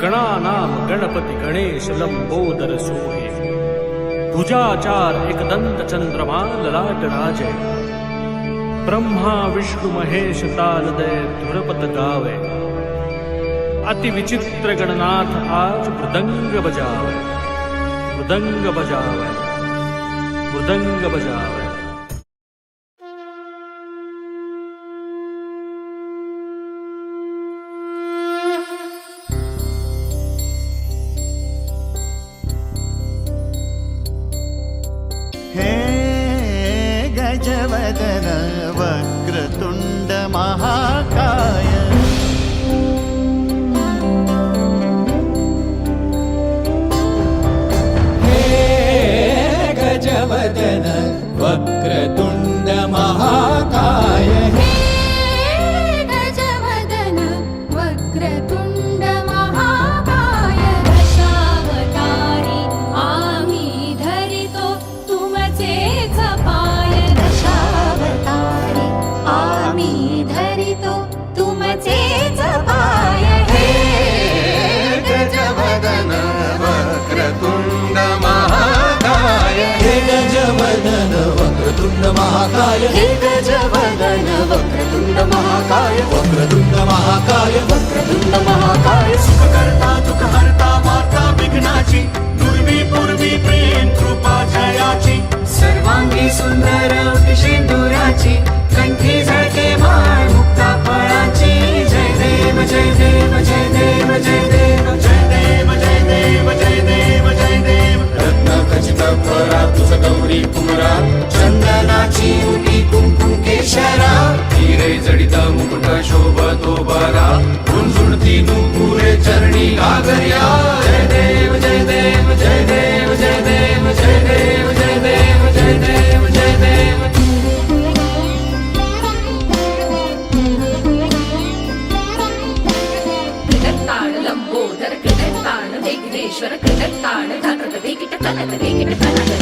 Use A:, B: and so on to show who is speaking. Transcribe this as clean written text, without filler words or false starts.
A: गणानाम गणपती गणेश लंबोदर सोहे, भुजाचार एकदंत चंद्रमा ललाट राजे, ब्रह्मा विष्णु महेश तालदय धुरपत गावे, अति विचित्र गणनाथ आज मृदंग बजावे, मृदंग बजावे, मृदंग बजावे।
B: हे गजवदन वक्रतुंड महाकाय,
C: हे गजवदन वक्रतुंड महाकाय,
D: हे गजवदन वक्रतुंड महाकाय, दशावतारी आम्ही धरितो तुमचेच पाय, दशावतारी आम्ही धरितो तुमचेच पाय, हे
B: गजवदन वक्रतुंड महाकाय,
C: हे गजवदन वक्रतुंड महाकाय,
D: हे गजवदन वक्रतुंड महाकाय,
C: वक्रतुंड महाकाय,
D: वक्रतुंड महाकाय,
B: सुखकर्ता दुःखहर्ता माता विघ्नाची, दुर्वी पूर्वी प्रेम कृपा जयाची, सर्वांगी सुंदर सिंदुराची, कंठी झळके माळ मुक्ता फळाची, जय देव जय देव जय देव जय देव जय देव जय देव जय देव जय देव, रत्न खचित फरा तुझ गौरी कुमरा, चंदनाची उटी कुंकुम केशरा, हिरे जडिता मुकुट शोभतो बरा, झुणझुणती नुपुरे चरणी घागर्या, जय देव जय देव जय देव जय देव जय देव जय देव जय देव जय देव।
D: कीर्तन लंबोदर कीर्तन वेंकटेश्वर कीर्तन धनत वेंकट कनक वेंकट कनक